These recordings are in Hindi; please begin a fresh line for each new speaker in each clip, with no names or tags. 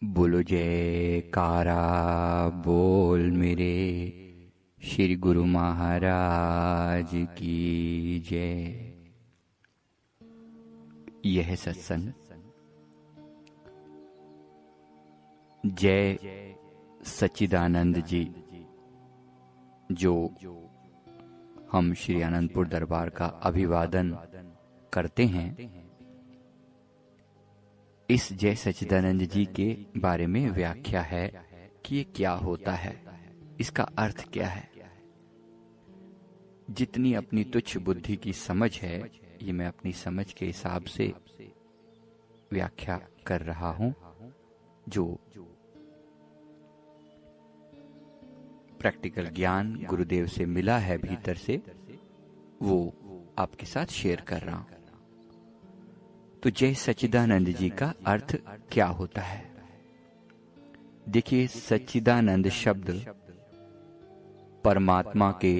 बोलो जयकारा बोल मेरे श्री गुरु महाराज की जय। यह सत्संग जय सच्चिदानंद जी, जो हम श्री आनंदपुर दरबार का अभिवादन करते हैं, इस जय सच्चिदानंद जी के बारे में व्याख्या है कि ये क्या होता है, इसका अर्थ क्या है। जितनी अपनी तुच्छ बुद्धि की समझ है, ये मैं अपनी समझ के हिसाब से व्याख्या कर रहा हूं। जो प्रैक्टिकल ज्ञान गुरुदेव से मिला है भीतर से, वो आपके साथ शेयर कर रहा हूं। तो जय सच्चिदानंद जी का अर्थ क्या होता है? देखिए, सच्चिदानंद शब्द परमात्मा के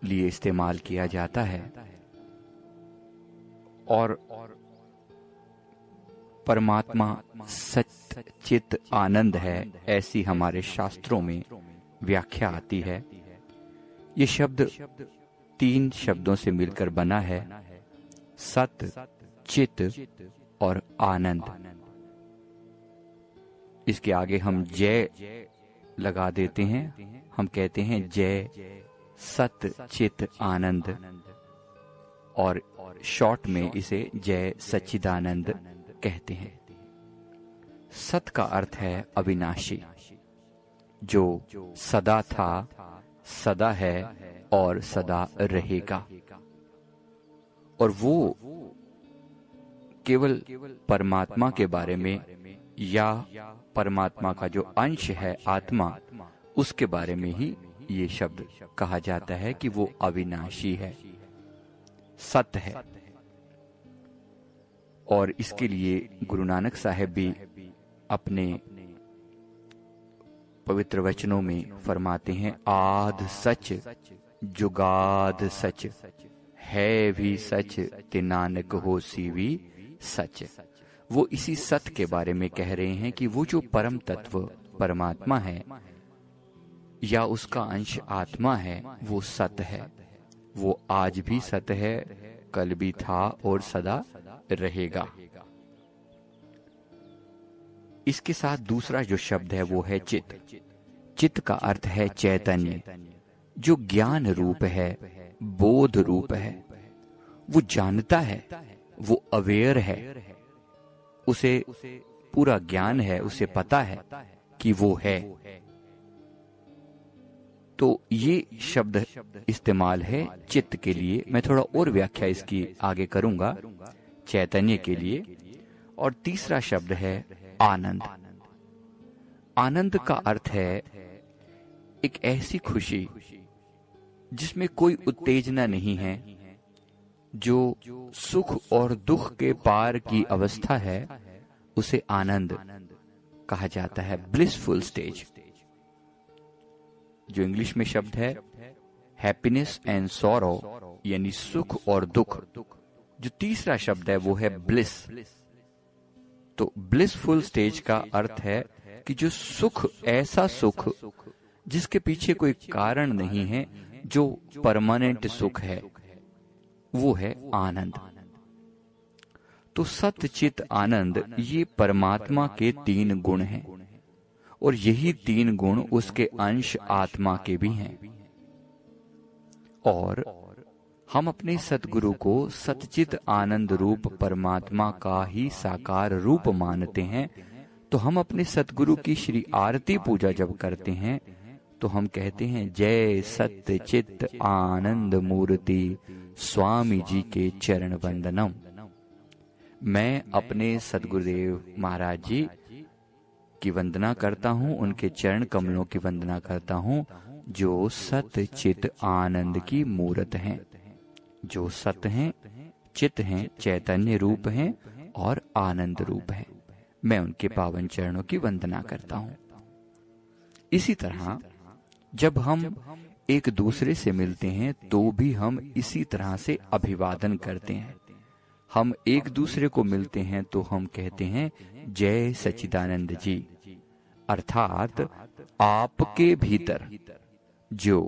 लिए इस्तेमाल किया जाता है और परमात्मा सच्चित चित आनंद है, ऐसी हमारे शास्त्रों में व्याख्या आती है। ये शब्द 3 शब्दों से मिलकर बना है, सत, चित और आनंद। इसके आगे हम जय लगा देते हैं, हम कहते हैं जय सत चित आनंद, और शॉर्ट में इसे जय सच्चिदानंद कहते हैं। सत का अर्थ है अविनाशी, जो सदा था, सदा है और सदा रहेगा। और वो केवल परमात्मा के बारे में या परमात्मा का जो अंश है आत्मा, उसके बारे में ही ये शब्द कहा जाता है कि वो अविनाशी है, सत्य है। और इसके लिए गुरु नानक साहब भी अपने पवित्र वचनों में फरमाते हैं, आद सच जुगाद सच, है भी सच ते नानक होसी भी सच। वो इसी सत्य के बारे में कह रहे हैं कि वो जो परम तत्व परमात्मा है या उसका अंश आत्मा है, वो सत्य है। वो आज भी सत्य है, कल भी था और सदा रहेगा। इसके साथ दूसरा जो शब्द है वो है चित। चित का अर्थ है चैतन्य, जो ज्ञान रूप है, बोध रूप है। वो जानता है, वो अवेयर है, उसे पूरा ज्ञान है, उसे पता है कि वो है। तो ये शब्द इस्तेमाल है चित्त के लिए। मैं थोड़ा और व्याख्या इसकी आगे करूंगा चैतन्य के लिए। और तीसरा शब्द है आनंद। आनंद का अर्थ है एक ऐसी खुशी जिसमें कोई उत्तेजना नहीं है, जो सुख और दुख के पार की अवस्था है, उसे आनंद कहा जाता है, ब्लिसफुल स्टेज। जो इंग्लिश में शब्द है हैप्पीनेस एंड सॉरो, यानी सुख और दुख। जो तीसरा शब्द है वो है ब्लिस। तो ब्लिसफुल स्टेज का अर्थ है कि जो सुख, ऐसा सुख जिसके पीछे कोई कारण नहीं है, जो परमानेंट सुख है, वो है आनंद। तो सत्य चित आनंद, ये परमात्मा के 3 गुण हैं, और यही 3 गुण उसके अंश आत्मा के भी हैं। और हम अपने सतगुरु को सतचित आनंद रूप परमात्मा का ही साकार रूप मानते हैं। तो हम अपने सतगुरु की श्री आरती पूजा जब करते हैं, तो हम कहते हैं जय सत्य चित्त आनंद मूर्ति स्वामी जी के चरण वंदनम। मैं अपने सतगुरुदेव महाराज जी की वंदना करता हूँ, उनके चरण कमलों की वंदना करता हूँ, जो सत्य चित्त आनंद की मूर्त हैं, जो सत्य हैं, चित्त हैं, चैतन्य रूप हैं और आनंद रूप हैं। मैं उनके पावन चरणों की वंदना करता हूँ। इसी तरह जब हम एक दूसरे से मिलते हैं, तो भी हम इसी तरह से अभिवादन करते हैं। हम एक दूसरे को मिलते हैं तो हम कहते हैं जय सच्चिदानंद जी, अर्थात आपके भीतर जो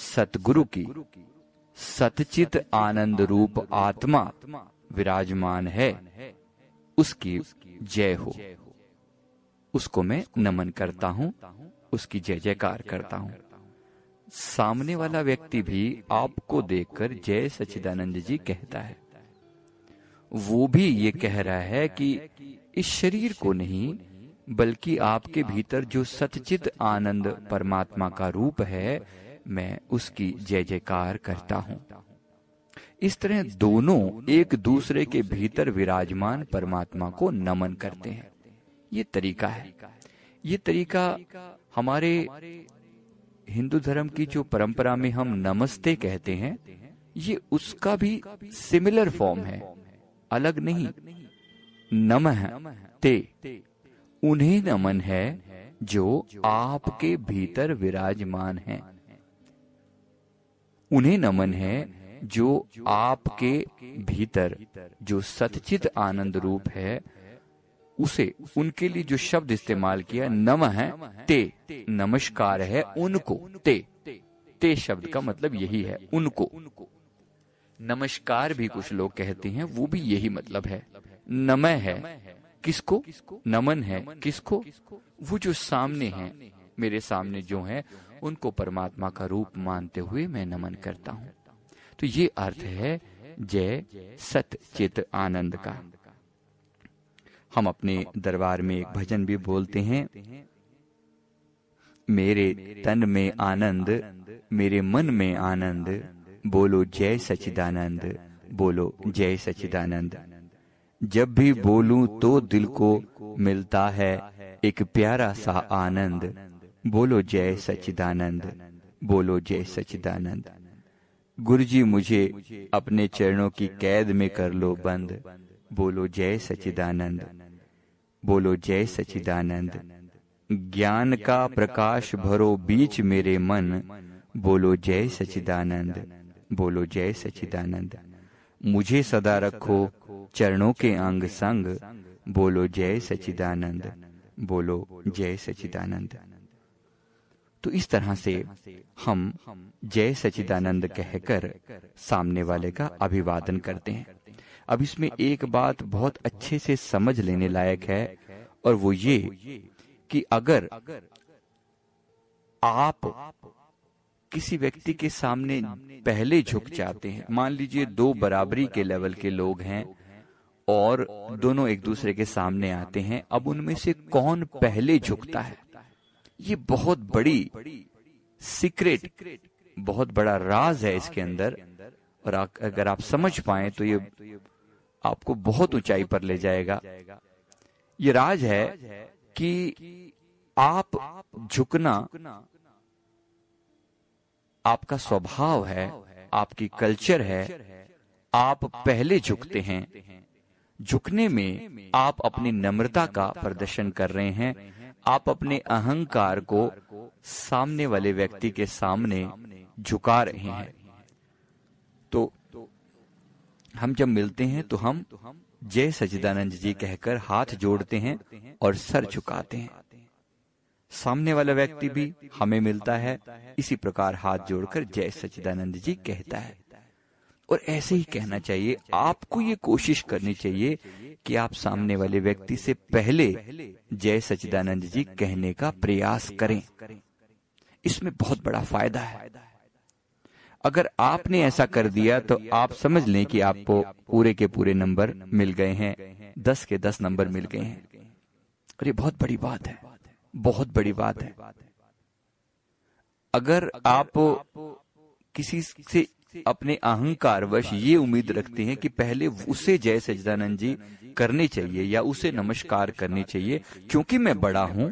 सतगुरु की सतचित आनंद रूप आत्मा विराजमान है, उसकी जय हो। उसको मैं नमन करता हूं, उसकी जय जयकार करता हूं। सामने वाला व्यक्ति भी आपको देखकर जय सच्चिदानंद जी कहता है। वो भी ये कह रहा है कि इस शरीर को नहीं, बल्कि आपके भीतर जो सच्चित आनंद परमात्मा का रूप है, मैं उसकी जय जयकार करता हूं। इस तरह दोनों एक दूसरे के भीतर विराजमान परमात्मा को नमन करते हैं। ये तरीका है। ये तरीका हमारे हिंदू धर्म की जो परंपरा में हम नमस्ते कहते हैं, ये उसका भी सिमिलर फॉर्म है, अलग नहीं। नमः ते, उन्हें नमन है जो आपके भीतर विराजमान हैं। उन्हें नमन है जो आपके भीतर जो सतचित आनंद रूप है, उसे, उनके लिए जो शब्द इस्तेमाल किया नमः ते, नमस्कार है उनको। ते शब्द का मतलब यही है, उनको। नमस्कार भी कुछ लोग कहते हैं, वो भी यही मतलब है। नमः है किसको, नमन है किसको, वो जो सामने हैं, मेरे सामने जो हैं, उनको परमात्मा का रूप मानते हुए मैं नमन करता हूं। तो ये अर्थ है जय सत चित आनंद का। हम अपने दरबार में एक भजन भी बोलते हैं, मेरे तन में आनंद, मेरे मन में आनंद, बोलो जय सच्चिदानंद, बोलो जय सच्चिदानंद। जब भी बोलूं तो दिल को मिलता है एक प्यारा सा आनंद, बोलो जय सच्चिदानंद, बोलो जय सच्चिदानंद। गुरुजी मुझे अपने चरणों की कैद में कर लो बंद, बोलो जय सच्चिदानंद, बोलो जय सच्चिदानंद। ज्ञान का प्रकाश भरो बीच मेरे मन, बोलो जय सच्चिदानंद, बोलो जय सच्चिदानंद। मुझे सदा रखो चरणों के अंग संग, बोलो जय सच्चिदानंद, बोलो जय सच्चिदानंद। तो इस तरह से हम जय सच्चिदानंद कहकर सामने वाले का अभिवादन करते हैं। अब इसमें एक बात बहुत अच्छे से समझ लेने लायक है, और वो ये कि अगर आप किसी व्यक्ति के सामने पहले झुक जाते हैं, मान लीजिए दो बराबरी के लेवल के लोग हैं और दोनों एक दूसरे के सामने आते हैं, अब उनमें से कौन पहले झुकता है, ये बहुत बड़ी सीक्रेट, बहुत बड़ा राज है इसके अंदर। और अगर आप समझ पाए तो ये आपको बहुत ऊंचाई पर ले जाएगा। ये राज है कि आप झुकना आपका स्वभाव है, आपकी कल्चर है, आप पहले झुकते हैं। झुकने में आप अपनी नम्रता का प्रदर्शन कर रहे हैं, आप अपने अहंकार को सामने वाले व्यक्ति के सामने झुका रहे हैं। तो हम जब मिलते हैं तो हम जय सच्चिदानंद जी कहकर हाथ जोड़ते हैं और सर झुकाते हैं। सामने वाला व्यक्ति भी हमें मिलता है, इसी प्रकार हाथ जोड़कर जय सच्चिदानंद जी कहता है। और ऐसे ही कहना चाहिए। आपको ये कोशिश करनी चाहिए कि आप सामने वाले व्यक्ति से पहले जय सच्चिदानंद जी कहने का प्रयास करें। इसमें बहुत बड़ा फायदा है। अगर आपने ऐसा कर दिया तो आप समझ लें कि आपको पूरे के पूरे नंबर मिल गए हैं, 10 के 10 नंबर मिल गए हैं। और ये बहुत बड़ी बात है, बहुत बड़ी बात है। अगर आप किसी से अपने अहंकार वश ये उम्मीद रखते हैं कि पहले उसे जय सच्चिदानंद जी करनी चाहिए या उसे नमस्कार करनी चाहिए, क्योंकि मैं बड़ा हूं,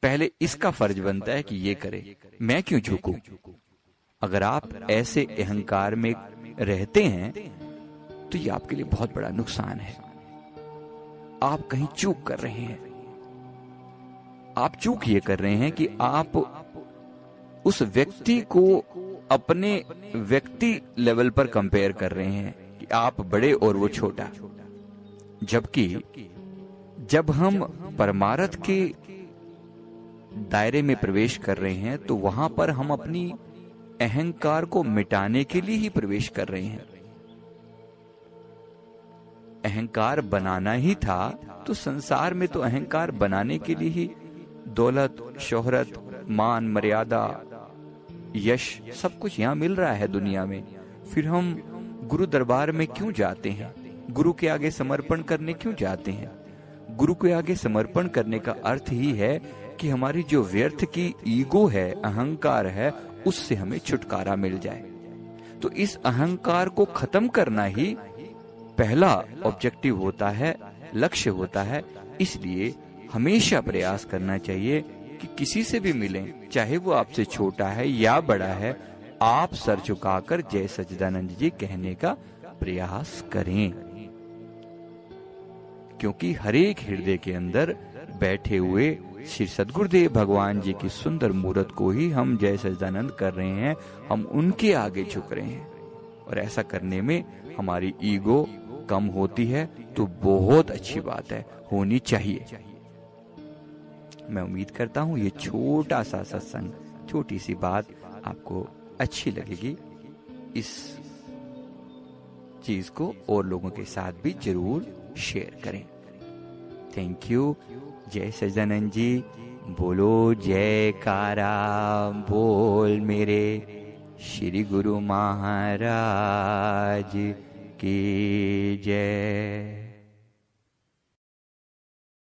पहले इसका फर्ज बनता है कि ये करे, मैं क्यों झुकूं। अगर आप ऐसे अहंकार में रहते हैं तो ये आपके लिए बहुत बड़ा नुकसान है। आप कहीं चूक कर रहे हैं। आप चूक ये कर रहे हैं कि आप उस व्यक्ति को अपने व्यक्ति लेवल पर कंपेयर कर रहे हैं कि कि आप बड़े और वो छोटा। जबकि जब हम परमार्थ के दायरे में प्रवेश कर रहे हैं तो वहां पर हम अपनी अहंकार को मिटाने के लिए ही प्रवेश कर रहे हैं। अहंकार बनाना ही था तो संसार में तो अहंकार बनाने के लिए ही दौलत, शोहरत, मान, मर्यादा, यश सब कुछ यहाँ मिल रहा है दुनिया में। फिर हम गुरु दरबार में क्यों जाते हैं? गुरु के आगे समर्पण करने क्यों जाते हैं? गुरु के आगे समर्पण करने का अर्थ ही है कि हमारी जो व्यर्थ की ईगो है, अहंकार है, उससे हमें छुटकारा मिल जाए। तो इस अहंकार को खत्म करना ही पहला ऑब्जेक्टिव होता है, लक्ष्य होता है। इसलिए हमेशा प्रयास करना चाहिए कि किसी से भी मिलें, चाहे वो आपसे छोटा है या बड़ा है, आप सर झुकाकर जय सच्चिदानंद जी कहने का प्रयास करें। क्योंकि हर एक हृदय के अंदर बैठे हुए श्री सद्गुरुदेव भगवान जी की सुंदर मूर्त को ही हम जय सच्चिदानंद कर रहे हैं, हम उनके आगे झुक रहे हैं। और ऐसा करने में हमारी ईगो कम होती है तो बहुत अच्छी बात है, होनी चाहिए। मैं उम्मीद करता हूं ये छोटा सा सत्संग, छोटी सी बात आपको अच्छी लगेगी। इस चीज को और लोगों के साथ भी जरूर शेयर करें। Thank you. जय सच्चिदानंद जी। बोलो जयकारा बोल मेरे श्री गुरु महाराज की जय।